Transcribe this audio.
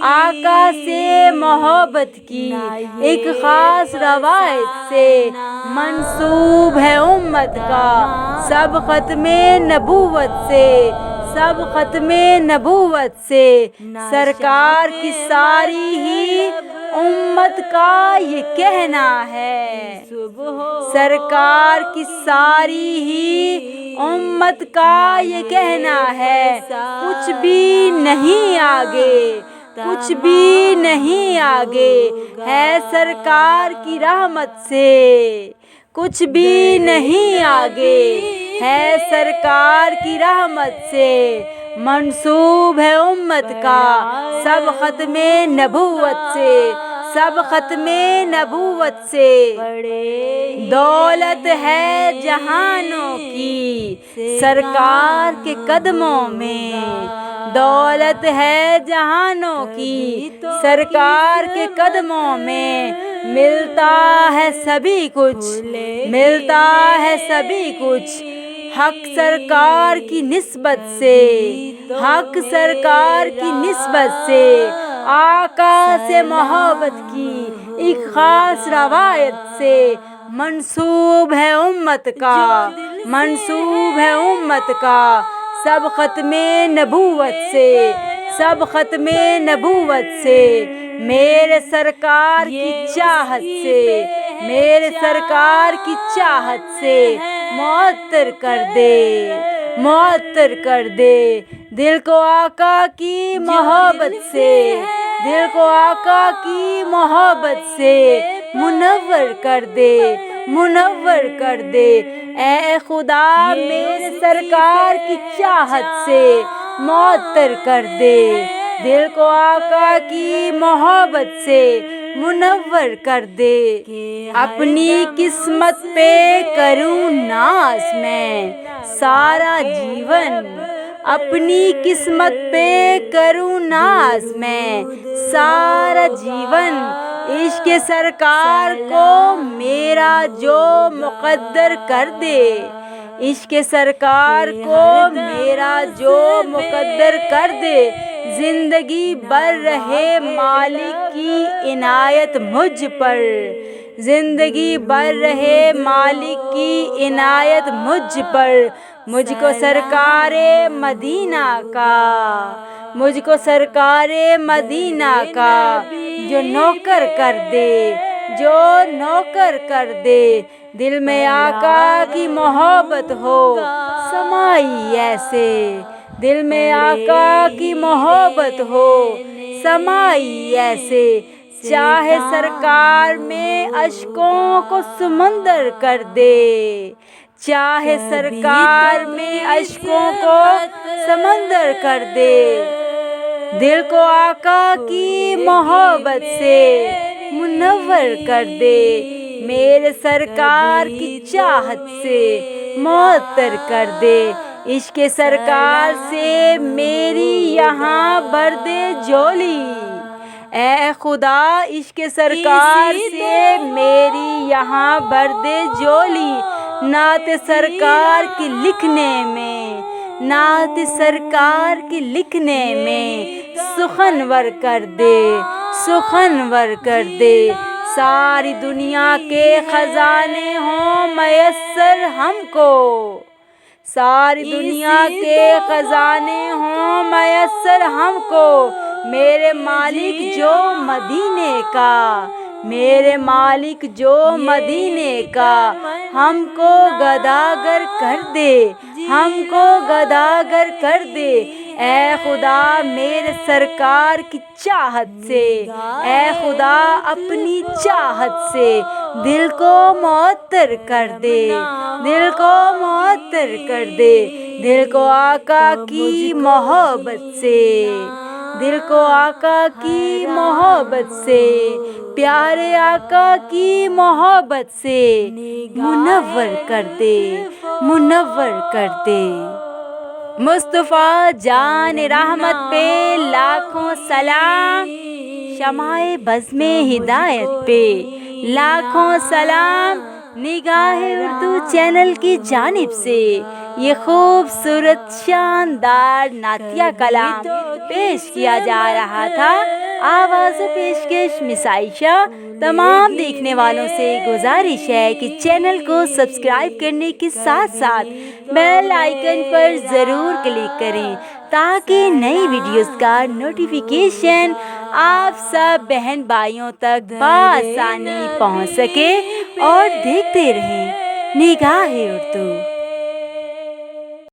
آقا سے محبت کی ایک خاص روایت سے منسوب ہے امت کا سب ختم نبوت سے سب ختم نبوت سے سرکار کی ساری ہی امت کا یہ کہنا ہے سرکار کی ساری ہی امت کا یہ کہنا ہے کچھ بھی نہیں آگے کچھ بھی نہیں آگے ہے سرکار کی رحمت سے کچھ بھی نہیں آگے ہے سرکار کی رحمت سے منسوب ہے امت کا سب ختم نبوت سے سب ختم نبوت سے دولت ہے جہانوں کی سرکار کے قدموں میں دولت ہے جہانوں کی سرکار کے قدموں میں ملتا ہے سبھی کچھ ملتا ہے سبھی کچھ حق سرکار کی نسبت سے حق سرکار کی نسبت سے آقا سے محبت کی ایک خاص روایت سے منسوب ہے امت کا منسوب ہے امت کا سب ختم نبوت سے سب ختم نبوت سے میرے سرکار کی چاہت سے میرے سرکار کی چاہت سے معطر کر دے معطر کر دے دل کو آقا کی محبت سے دل کو آقا کی محبت سے منور کر دے منور کر دے اے خدا میرے سرکار کی چاہت سے معطر کر دے دل کو آقا کی محبت سے منور کر دے اپنی قسمت پہ کروں ناز میں سارا جیون اپنی قسمت پہ کروں ناز میں سارا جیون عشق سرکار کو میرا جو مقدر کر دے عشق سرکار کو میرا جو مقدر کر دے زندگی بھر رہے مالک کی عنایت مجھ پر زندگی بھر رہے مالک کی عنایت مجھ پر مجھ کو سرکار مدینہ کا مجھ کو سرکار مدینہ کا جو نوکر کر دے جو نوکر کر دے دل میں آقا کی محبت ہو سمائی ایسے دل میں آقا کی محبت ہو سمائی ایسے چاہے سرکار میں اشکوں کو سمندر کر دے چاہے سرکار میں اشکوں کو سمندر کر دے دل کو آقا کی محبت سے منور کر دے میرے سرکار کی چاہت سے معطر کر دے عشق سرکار سے میری یہاں بھر دے جھولی اے خدا عشق سرکار سے میری یہاں بھر دے جھولی نعت سرکار کی لکھنے میں نعت سرکار کی لکھنے میں سخنور کر دے سخنور کر دے ساری دنیا کے خزانے ہوں میسر ہم کو ساری دنیا کے خزانے ہوں میسر ہم کو میرے مالک جو مدینے کا میرے مالک جو مدینے کا ہم کو گداگر کر دے ہم کو گداگر کر دے اے خدا میرے سرکار کی چاہت سے اے خدا اپنی چاہت سے دل کو معطر کر دے دل کو معطر کر دے دل کو آقا کی محبت سے دل کو آقا کی محبت سے پیارے آقا کی محبت سے منور کر دے منور کر دے مصطفیٰ جان رحمت پہ لاکھوں سلام شمع بزم ہدایت پہ لاکھوں سلام نگاہ اردو چینل کی جانب سے یہ خوبصورت شاندار نعتیہ کلام پیش کیا جا رہا تھا آواز و پیشکش مس عائشہ۔ تمام دیکھنے والوں سے گزارش ہے کہ چینل کو سبسکرائب کرنے کے ساتھ ساتھ بیل آئیکن پر ضرور کلک کریں تاکہ نئی ویڈیوز کا نوٹیفیکیشن آپ سب بہن بھائیوں تک بآسانی پہنچ سکے اور دیکھتے رہیں نگاہ اردو۔